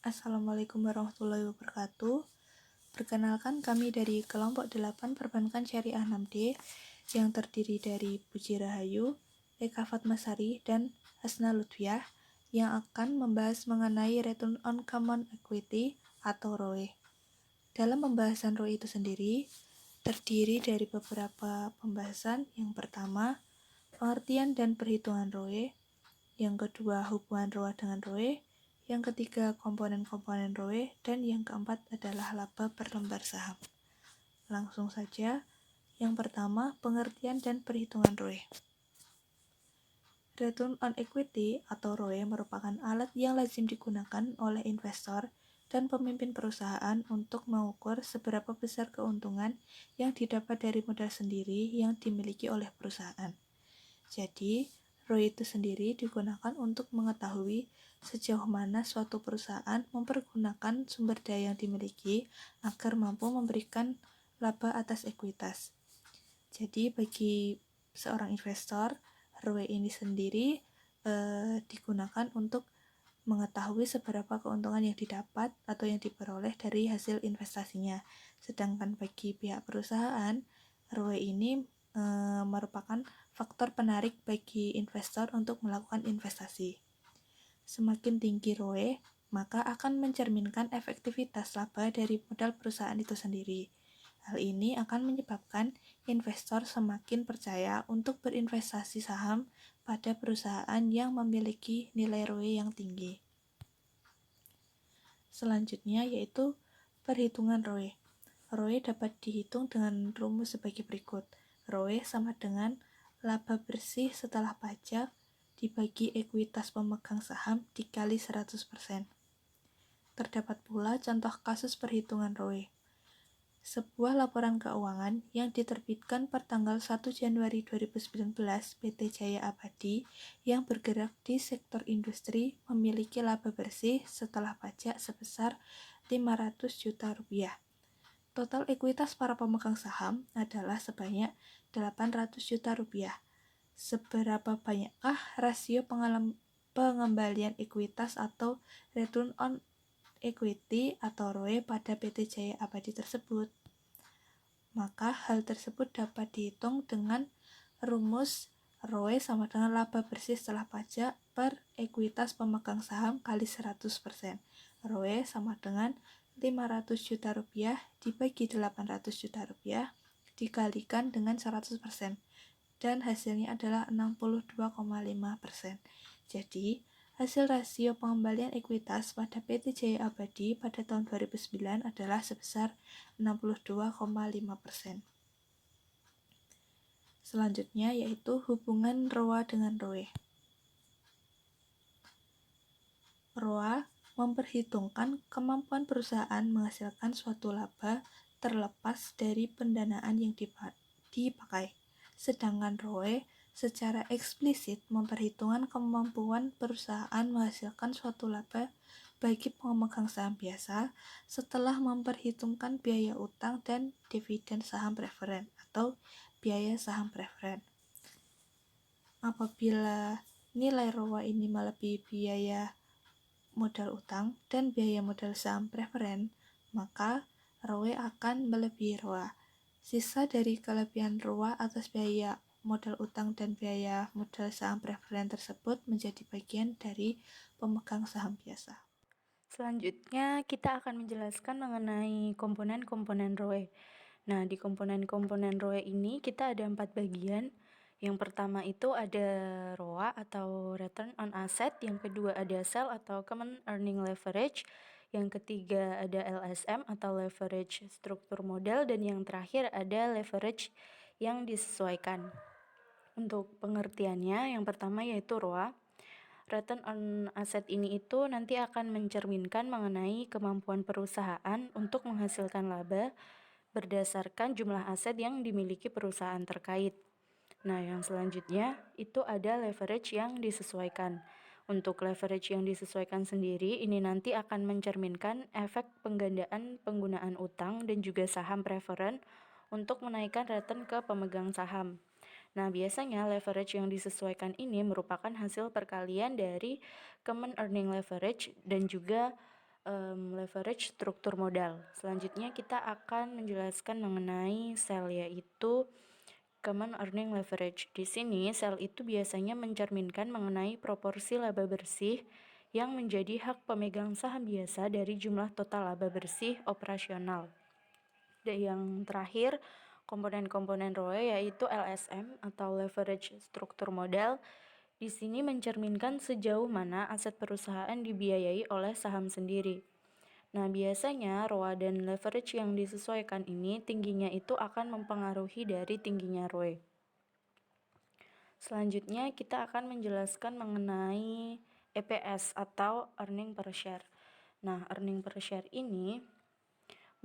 Assalamualaikum warahmatullahi wabarakatuh. Perkenalkan kami dari kelompok 8 Perbankan Syariah 6D yang terdiri dari Puji Rahayu, Eka Fatmasari, dan Hasna Lutfiah yang akan membahas mengenai Return on Common Equity atau ROE. Dalam pembahasan ROE itu sendiri, terdiri dari beberapa pembahasan. Yang pertama, pengertian dan perhitungan ROE. Yang kedua, hubungan ROA dengan ROE. Yang ketiga, komponen-komponen ROE. Dan yang keempat adalah laba per lembar saham. Langsung saja, yang pertama, pengertian dan perhitungan ROE. Return on Equity atau ROE merupakan alat yang lazim digunakan oleh investor dan pemimpin perusahaan untuk mengukur seberapa besar keuntungan yang didapat dari modal sendiri yang dimiliki oleh perusahaan. Jadi, ROE itu sendiri digunakan untuk mengetahui sejauh mana suatu perusahaan mempergunakan sumber daya yang dimiliki agar mampu memberikan laba atas ekuitas. Jadi, bagi seorang investor, ROE ini sendiri digunakan untuk mengetahui seberapa keuntungan yang didapat atau yang diperoleh dari hasil investasinya. Sedangkan bagi pihak perusahaan, ROE ini merupakan faktor penarik bagi investor untuk melakukan investasi. Semakin tinggi ROE, maka akan mencerminkan efektivitas laba dari modal perusahaan itu sendiri. Hal ini akan menyebabkan investor semakin percaya untuk berinvestasi saham pada perusahaan yang memiliki nilai ROE yang tinggi. Selanjutnya yaitu perhitungan ROE. ROE dapat dihitung dengan rumus sebagai berikut. ROE sama dengan laba bersih setelah pajak dibagi ekuitas pemegang saham dikali 100%. Terdapat pula contoh kasus perhitungan ROE. Sebuah laporan keuangan yang diterbitkan per tanggal 1 Januari 2019 PT Jaya Abadi yang bergerak di sektor industri memiliki laba bersih setelah pajak sebesar 500 juta rupiah. Total ekuitas para pemegang saham adalah sebanyak 800 juta rupiah. Seberapa banyakkah rasio pengembalian ekuitas atau return on equity atau ROE pada PT Jaya Abadi tersebut? Maka hal tersebut dapat dihitung dengan rumus ROE sama dengan laba bersih setelah pajak per ekuitas pemegang saham kali 100%. ROE sama dengan 500 juta rupiah dibagi 800 juta rupiah dikalikan dengan 100%. Dan hasilnya adalah 62,5%. Jadi, hasil rasio pengembalian ekuitas pada PT Jaya Abadi pada tahun 2009 adalah sebesar 62,5%. Selanjutnya yaitu hubungan ROA dengan ROE. ROA memperhitungkan kemampuan perusahaan menghasilkan suatu laba terlepas dari pendanaan yang dipakai. Sedangkan ROE secara eksplisit memperhitungkan kemampuan perusahaan menghasilkan suatu laba bagi pemegang saham biasa setelah memperhitungkan biaya utang dan dividen saham preferen atau biaya saham preferen. Apabila nilai ROA ini melebihi biaya modal utang dan biaya modal saham preferen, maka ROE akan melebihi ROA. Sisa dari kelebihan ROA atas biaya modal utang dan biaya modal saham preferen tersebut menjadi bagian dari pemegang saham biasa. Selanjutnya, kita akan menjelaskan mengenai komponen-komponen ROE. Nah, di komponen-komponen ROE ini kita ada 4 bagian. Yang pertama itu ada ROA atau Return on Asset, yang kedua ada SEL atau Common Earning Leverage, yang ketiga ada LSM atau Leverage Struktur Modal, dan yang terakhir ada Leverage yang disesuaikan. Untuk pengertiannya, yang pertama yaitu ROA. Return on Asset ini itu nanti akan mencerminkan mengenai kemampuan perusahaan untuk menghasilkan laba berdasarkan jumlah aset yang dimiliki perusahaan terkait. Nah, yang selanjutnya itu ada leverage yang disesuaikan. Untuk leverage yang disesuaikan sendiri, ini nanti akan mencerminkan efek penggandaan penggunaan utang dan juga saham preferen untuk menaikkan return ke pemegang saham. Nah, biasanya leverage yang disesuaikan ini merupakan hasil perkalian dari Common Earning Leverage dan juga leverage struktur modal. Selanjutnya kita akan menjelaskan mengenai sell, yaitu common earning leverage. Di sini sell itu biasanya mencerminkan mengenai proporsi laba bersih yang menjadi hak pemegang saham biasa dari jumlah total laba bersih operasional. Dan yang terakhir, komponen-komponen ROE yaitu LSM atau leverage struktur modal. Di sini mencerminkan sejauh mana aset perusahaan dibiayai oleh saham sendiri. Nah, biasanya ROA dan leverage yang disesuaikan ini tingginya itu akan mempengaruhi dari tingginya ROE. Selanjutnya kita akan menjelaskan mengenai EPS atau earning per share. Nah, earning per share ini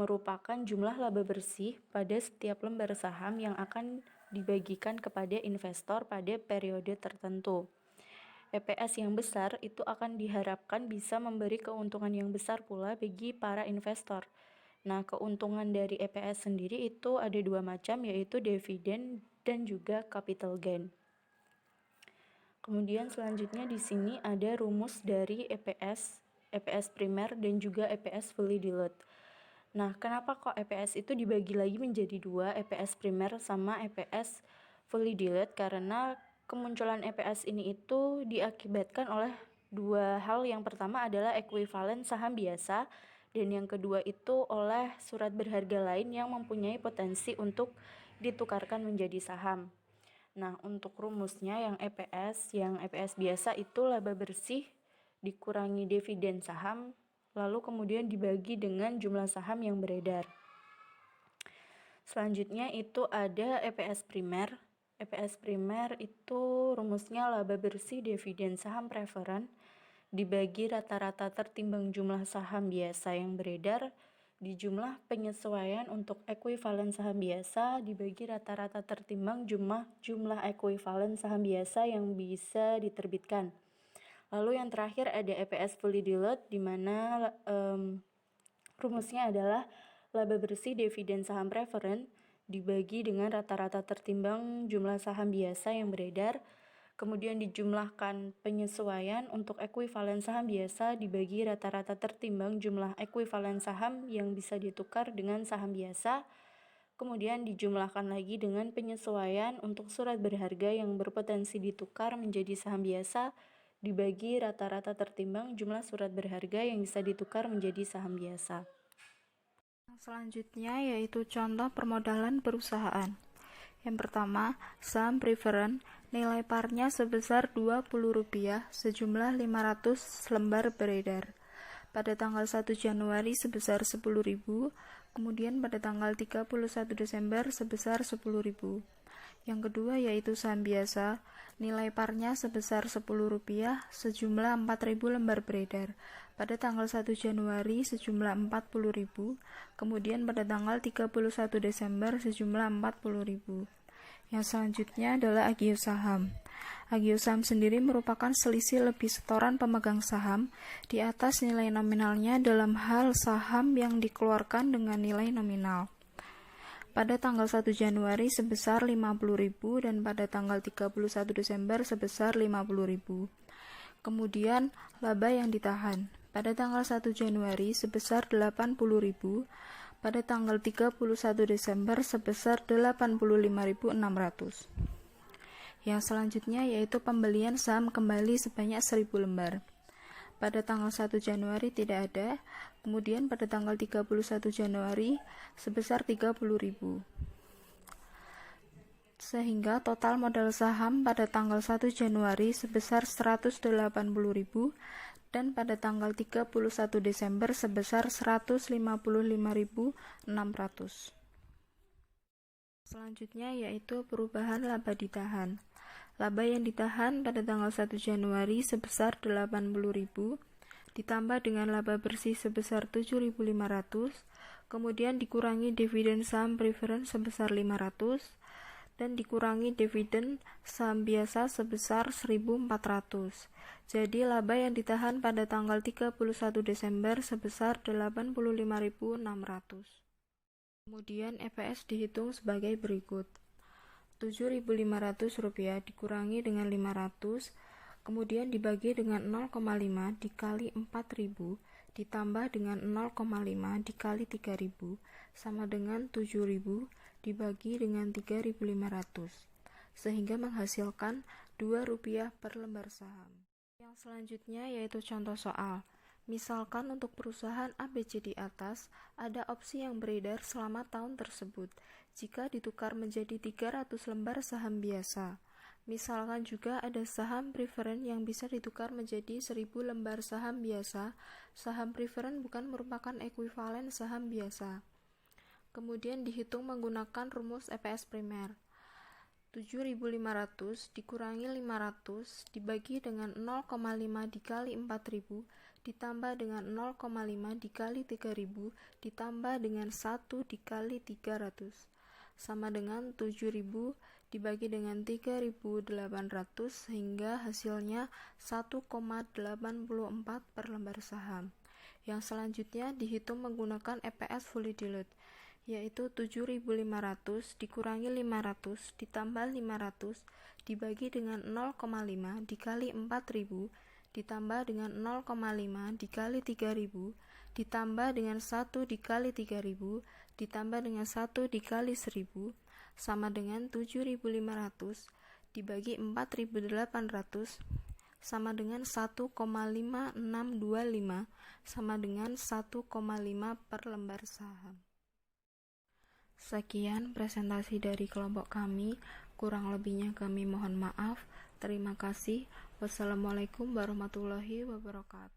merupakan jumlah laba bersih pada setiap lembar saham yang akan dibagikan kepada investor pada periode tertentu. EPS yang besar itu akan diharapkan bisa memberi keuntungan yang besar pula bagi para investor. Nah, keuntungan dari EPS sendiri itu ada dua macam, yaitu dividen dan juga capital gain. Kemudian selanjutnya di sini ada rumus dari EPS primer dan juga EPS fully diluted. Nah, kenapa kok EPS itu dibagi lagi menjadi dua, EPS primer sama EPS fully diluted? Karena kemunculan EPS ini itu diakibatkan oleh dua hal. Yang pertama adalah ekuivalen saham biasa, dan yang kedua itu oleh surat berharga lain yang mempunyai potensi untuk ditukarkan menjadi saham. Nah, untuk rumusnya yang EPS biasa itu laba bersih dikurangi dividen saham, lalu kemudian dibagi dengan jumlah saham yang beredar. Selanjutnya itu ada EPS primer. EPS primer itu rumusnya laba bersih dividen saham preferen dibagi rata-rata tertimbang jumlah saham biasa yang beredar di jumlah penyesuaian untuk ekuivalen saham biasa dibagi rata-rata tertimbang jumlah ekuivalen saham biasa yang bisa diterbitkan. Lalu yang terakhir ada EPS fully diluted, di mana rumusnya adalah laba bersih dividen saham preferen dibagi dengan rata-rata tertimbang jumlah saham biasa yang beredar, kemudian dijumlahkan penyesuaian untuk ekuivalen saham biasa dibagi rata-rata tertimbang jumlah ekuivalen saham yang bisa ditukar dengan saham biasa, kemudian dijumlahkan lagi dengan penyesuaian untuk surat berharga yang berpotensi ditukar menjadi saham biasa dibagi rata-rata tertimbang jumlah surat berharga yang bisa ditukar menjadi saham biasa. Selanjutnya yaitu contoh permodalan perusahaan. Yang pertama, saham preferen nilai parnya sebesar Rp20 sejumlah 500 lembar beredar. Pada tanggal 1 Januari sebesar 10.000, kemudian pada tanggal 31 Desember sebesar 10.000. Yang kedua yaitu saham biasa, nilai parnya sebesar Rp10 sejumlah 4.000 lembar beredar. Pada tanggal 1 Januari sejumlah 40.000, kemudian pada tanggal 31 Desember sejumlah 40.000. Yang selanjutnya adalah agio saham. Agio saham sendiri merupakan selisih lebih setoran pemegang saham di atas nilai nominalnya dalam hal saham yang dikeluarkan dengan nilai nominal. Pada tanggal 1 Januari sebesar 50.000 dan pada tanggal 31 Desember sebesar 50.000. Kemudian laba yang ditahan. Pada tanggal 1 Januari sebesar 80.000, pada tanggal 31 Desember sebesar 85.600. Yang selanjutnya yaitu pembelian saham kembali sebanyak 1.000 lembar. Pada tanggal 1 Januari tidak ada, kemudian pada tanggal 31 Januari sebesar 30.000. Sehingga total modal saham pada tanggal 1 Januari sebesar 180.000 dan pada tanggal 31 Desember sebesar 155.600. Selanjutnya yaitu perubahan laba ditahan. Laba yang ditahan pada tanggal 1 Januari sebesar 80.000 ditambah dengan laba bersih sebesar 7.500, kemudian dikurangi dividen saham preferen sebesar 500 dan dikurangi dividen saham biasa sebesar 1.400. Jadi laba yang ditahan pada tanggal 31 Desember sebesar 85.600. Kemudian EPS dihitung sebagai berikut. Rp7.500 dikurangi dengan 500, kemudian dibagi dengan 0,5 dikali 4.000 ditambah dengan 0,5 dikali 3.000 sama dengan 7.000 dibagi dengan 3.500, sehingga menghasilkan Rp2 per lembar saham. Yang selanjutnya yaitu contoh soal. Misalkan untuk perusahaan ABC di atas, ada opsi yang beredar selama tahun tersebut. Jika ditukar menjadi 300 lembar saham biasa. Misalkan juga ada saham preferen yang bisa ditukar menjadi 1.000 lembar saham biasa. Saham preferen bukan merupakan ekuivalen saham biasa. Kemudian dihitung menggunakan rumus EPS primer. 7.500 dikurangi 500 dibagi dengan 0,5 dikali 4.000 ditambah dengan 0,5 dikali 3.000 ditambah dengan 1 dikali 300 sama dengan 7.000 dibagi dengan 3.800 sehingga hasilnya 1,84 per lembar saham. Yang selanjutnya dihitung menggunakan EPS fully dilute, yaitu 7.500 dikurangi 500 ditambah 500 dibagi dengan 0,5 dikali 4.000 ditambah dengan 0,5 dikali 3.000 ditambah dengan 1 dikali 3.000 ditambah dengan 1 dikali 1.000 sama dengan 7.500 dibagi 4.800 sama dengan 1,5625 sama dengan 1,5 per lembar saham. Sekian presentasi dari kelompok kami, kurang lebihnya kami mohon maaf. Terima kasih. Wassalamualaikum warahmatullahi wabarakatuh.